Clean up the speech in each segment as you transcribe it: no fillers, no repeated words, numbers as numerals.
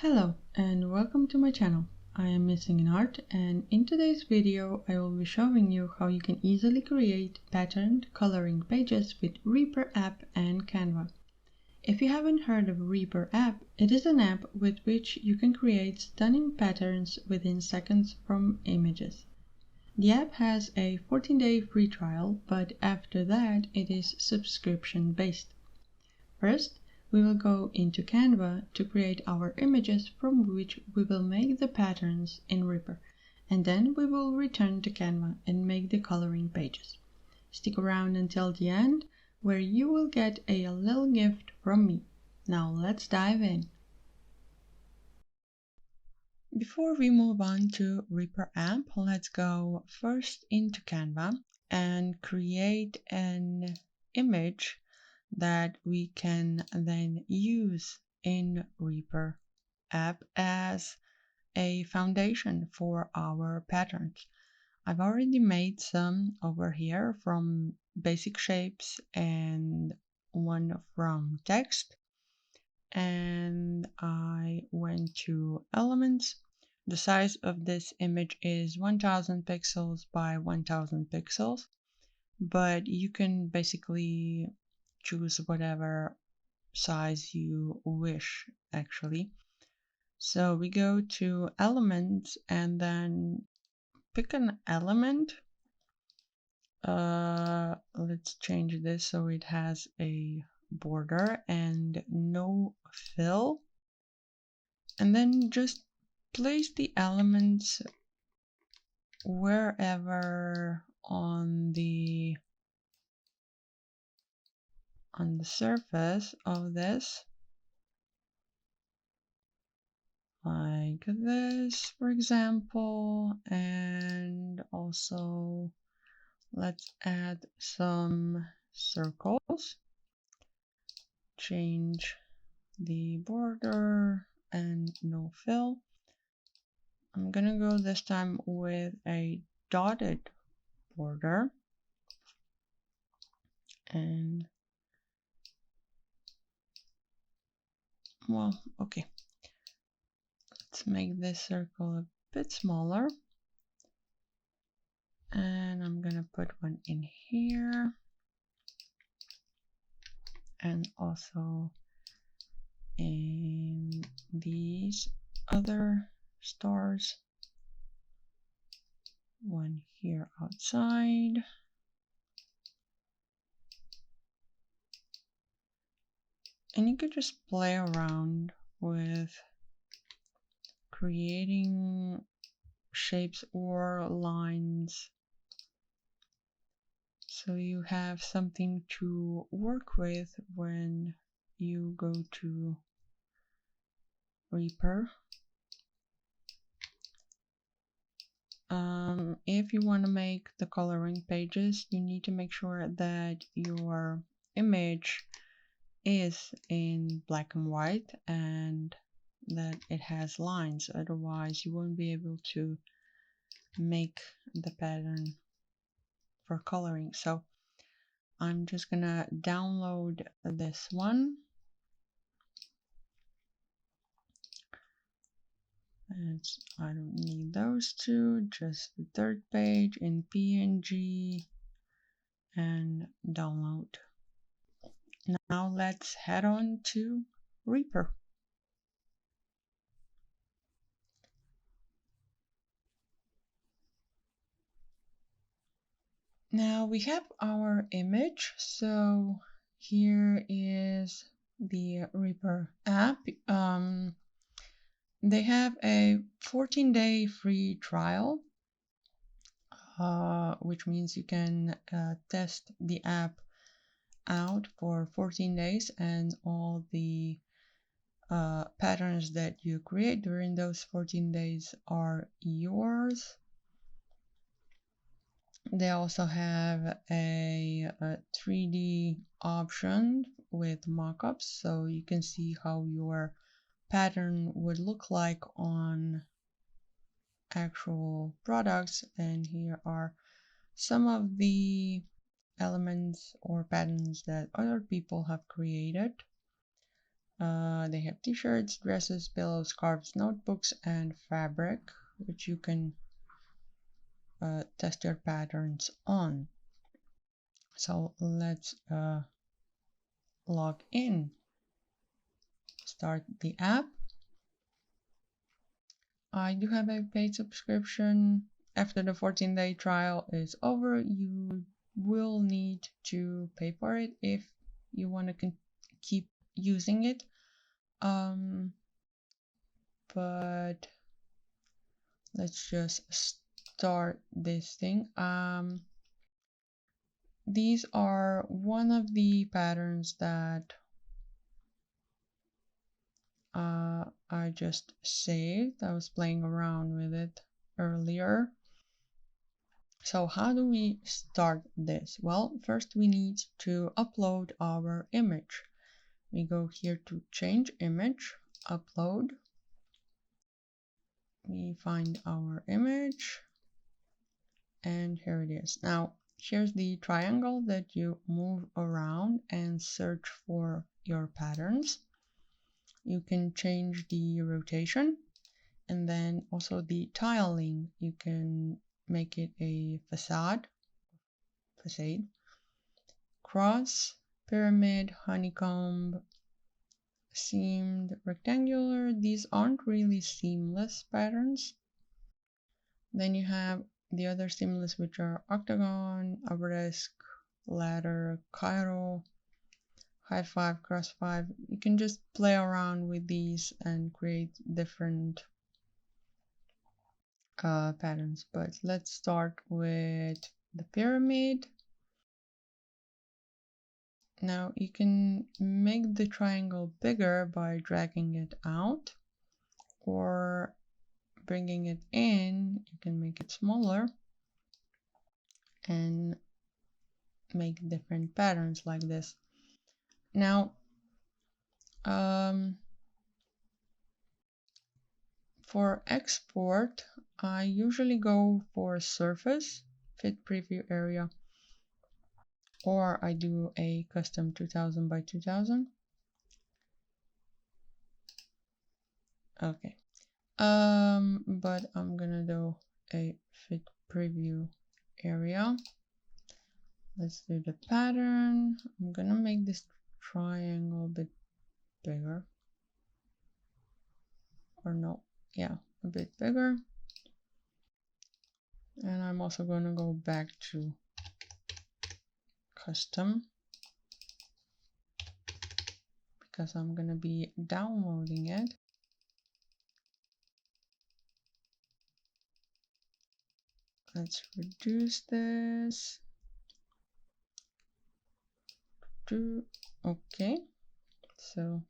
Hello and welcome to my channel. I am Missing in Art, and in today's video I will be showing you how you can easily create patterned coloring pages with Reaper app and Canva. If you haven't heard of Reaper app, it is an app with which you can create stunning patterns within seconds from images. The app has a 14-day free trial, but after that it is subscription based. First, we will go into Canva to create our images from which we will make the patterns in Reaper, and then we will return to Canva and make the coloring pages. Stick around until the end, where you will get a little gift from me. Now let's dive in. Before we move on to Reaper app, let's go first into Canva and create an image that we can then use in Reaper app as a foundation for our patterns. I've already made some over here from basic shapes and one from text, and I went to elements. The size of this image is 1000 pixels by 1000 pixels, but you can basically choose whatever size you wish, actually. So we go to elements and then pick an element. Let's change this so it has a border and no fill. And then just place the elements wherever on the surface of this, like this, for example. And also let's add some circles, change the border and no fill. I'm gonna go this time with a dotted border, and well, okay, let's make this circle a bit smaller, and I'm gonna put one in here and also in these other stars, one here outside. And you could just play around with creating shapes or lines so you have something to work with when you go to Reaper. If you want to make the coloring pages, you need to make sure that your image is in black and white and that it has lines, otherwise you won't be able to make the pattern for coloring. So I'm just gonna download this one, and I don't need those two, just the third page in PNG, and download. Now let's head on to Reaper. Now we have our image, so here is the Reaper app. They have a 14-day free trial, which means you can test the app out for 14 days, and all the patterns that you create during those 14 days are yours. They also have a 3D option with mockups, so you can see how your pattern would look like on actual products. And here are some of the elements or patterns that other people have created. They have t-shirts, dresses, pillows, scarves, notebooks, and fabric, which you can test your patterns on. So let's log in. Start the app. I do have a paid subscription. After the 14-day trial is over, you will need to pay for it if you want to keep using it. But let's just start this thing. These are one of the patterns that I just saved. I was playing around with it earlier. So how do we start this? Well, first we need to upload our image. We go here to change image, upload. We find our image, and here it is. Now, here's the triangle that you move around and search for your patterns. You can change the rotation and then also the tiling. You can make it a facade, cross, pyramid, honeycomb, seamed, rectangular. These aren't really seamless patterns. Then you have the other seamless, which are octagon, obelisk, ladder, chiral, high five, cross five. You can just play around with these and create different patterns. But let's start with the pyramid. Now you can make the triangle bigger by dragging it out, or bringing it in. You can make it smaller and make different patterns like this. Now for export, I usually go for surface, fit preview area, or I do a custom 2000 by 2000. Okay. But I'm gonna do a fit preview area. Let's do the pattern. I'm gonna make this triangle a bit bigger. Or no, yeah, a bit bigger. And I'm also gonna go back to custom because I'm gonna be downloading it. Let's reduce this to okay. So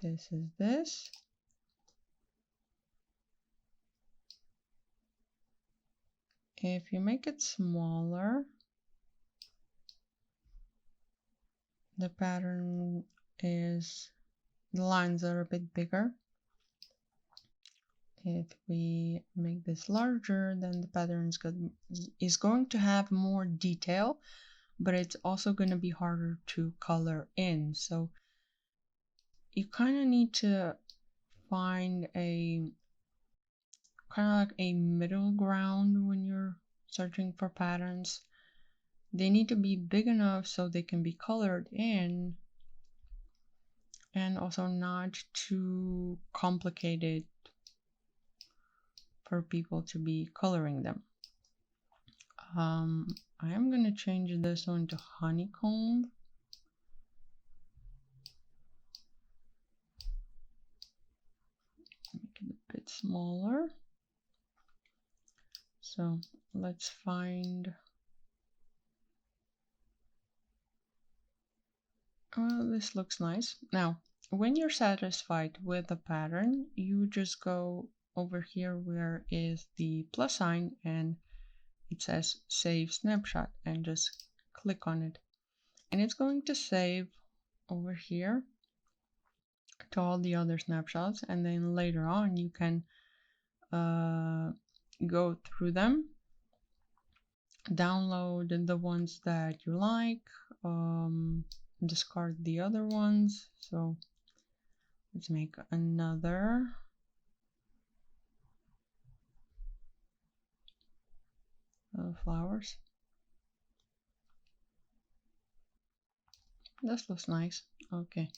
this is this. If you make it smaller, the pattern is, the lines are a bit bigger. If we make this larger, then the pattern is going to have more detail, but it's also going to be harder to color in. So you kind of need to find a kind of like a middle ground when you're searching for patterns. They need to be big enough so they can be colored in, and also not too complicated for people to be coloring them. I am going to change this one to honeycomb. Make it a bit smaller. So let's find, oh, this looks nice. Now, when you're satisfied with the pattern, you just go over here where is the plus sign and it says save snapshot, and just click on it. And it's going to save over here to all the other snapshots, and then later on you can go through them, download the ones that you like, discard the other ones. So Let's make another. Flowers. This looks nice. Okay.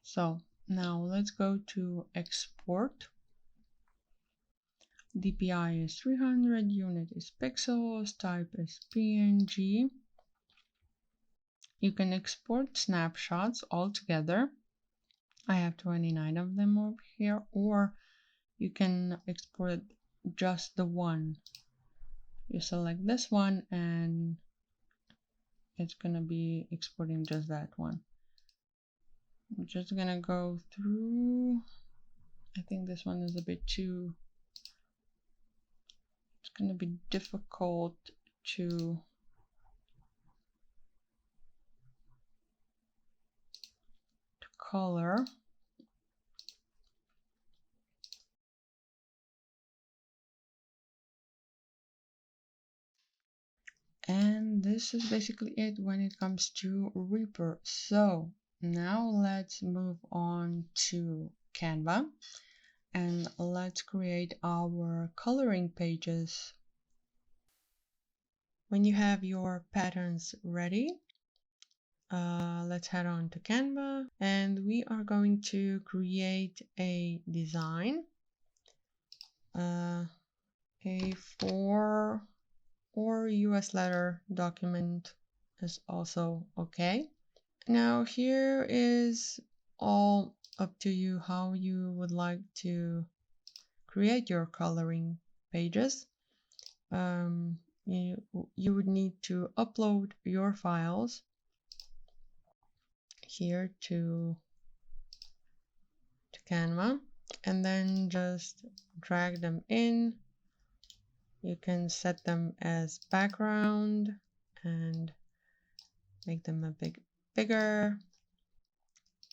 So now let's go to export. DPI is 300, unit is pixels, type is PNG. You can export snapshots all together. I have 29 of them over here, or you can export just the one. You select this one and it's gonna be exporting just that one. I'm just gonna go through. I think this one is a bit too, it's gonna be difficult to color. And this is basically it when it comes to Reaper. So now let's move on to Canva and let's create our coloring pages. When you have your patterns ready, let's head on to Canva and we are going to create a design, A4 or US letter document is also okay. Now here is all up to you how you would like to create your coloring pages. You would need to upload your files here to Canva and then just drag them in. You can set them as background and make them a bit bigger.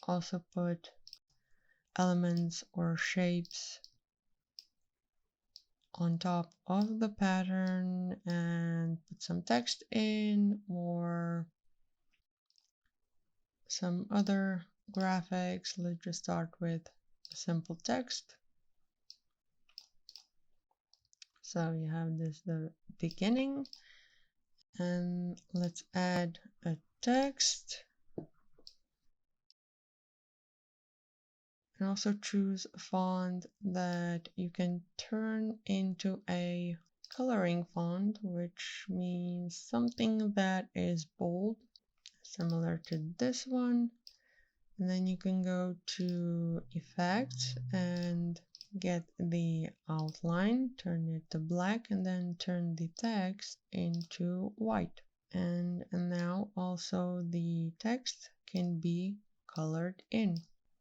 Also put elements or shapes on top of the pattern and put some text in or some other graphics. Let's just start with simple text. So you have this the beginning and let's add a text and also choose a font that you can turn into a coloring font, which means something that is bold, similar to this one. And then you can go to effects and get the outline, turn it to black, and then turn the text into white. And now also the text can be colored in.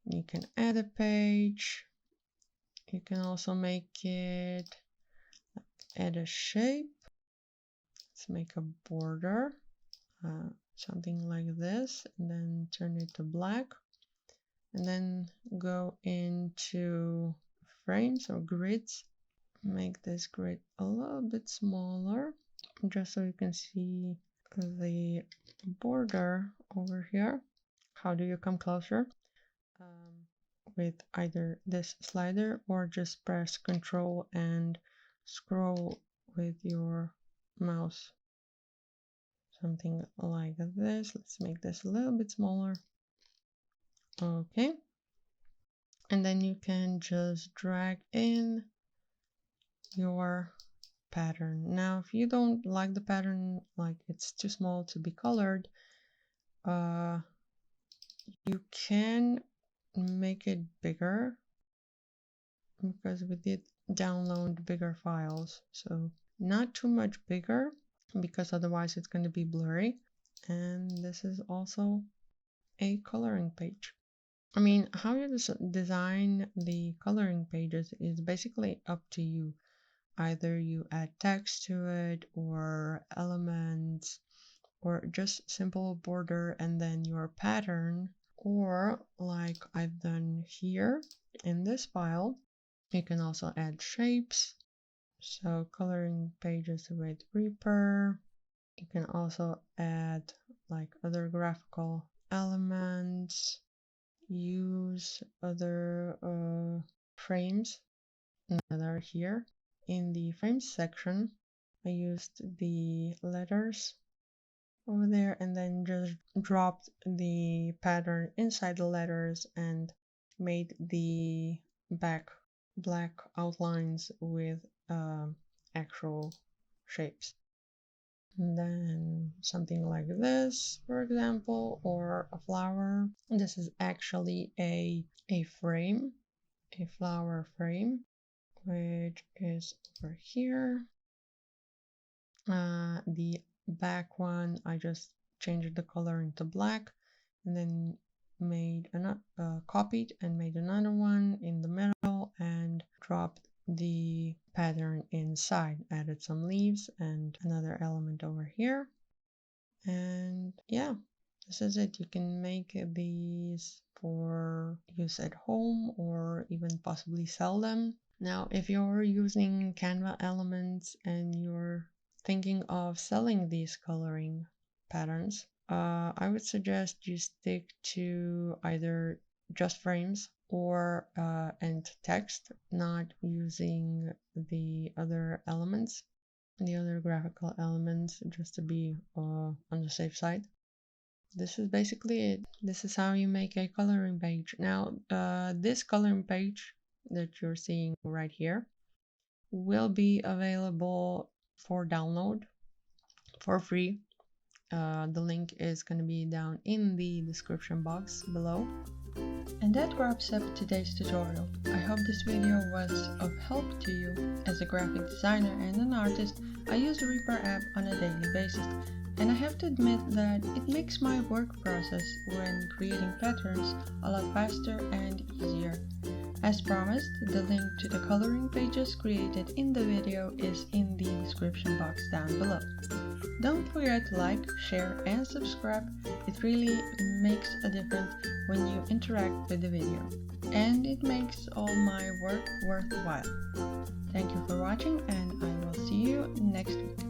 You can add a page. You can also make it, add a shape. Let's make a border, something like this, and then turn it to black. And then go into frames or grids. Make this grid a little bit smaller, just so you can see the border over here. How do you come closer? With either this slider or just press Control and scroll with your mouse. Something like this. Let's make this a little bit smaller. Okay. And then you can just drag in your pattern. Now, if you don't like the pattern, like it's too small to be colored, you can make it bigger because we did download bigger files. So not too much bigger because otherwise it's going to be blurry. And this is also a coloring page. I mean, how you design the coloring pages is basically up to you. Either you add text to it or elements or just simple border and then your pattern, or like I've done here in this file, you can also add shapes. So coloring pages with Reaper. You can also add like other graphical elements. use other frames that are here. In the frames section, I used the letters over there and then just dropped the pattern inside the letters and made the back black outlines with actual shapes. And then something like this, for example, or a flower. This is actually a frame, a flower frame, which is over here. The back one, I just changed the color into black and then made copied and made another one in the middle and dropped the pattern inside, added some leaves and another element over here. And yeah, this is it. You can make these for use at home or even possibly sell them. Now, if you're using Canva elements and you're thinking of selling these coloring patterns, I would suggest you stick to either just frames or and text, not using the other elements, the other graphical elements, just to be on the safe side. This is basically it. This is how you make a coloring page. Now, this coloring page that you're seeing right here will be available for download for free. The link is going to be down in the description box below. And that wraps up today's tutorial. I hope this video was of help to you. As a graphic designer and an artist, I use the Reaper app on a daily basis, and I have to admit that it makes my work process when creating patterns a lot faster and easier. As promised, the link to the coloring pages created in the video is in the description box down below. Don't forget to like, share and subscribe. It really makes a difference when you interact with the video, and it makes all my work worthwhile. Thank you for watching, and I will see you next week.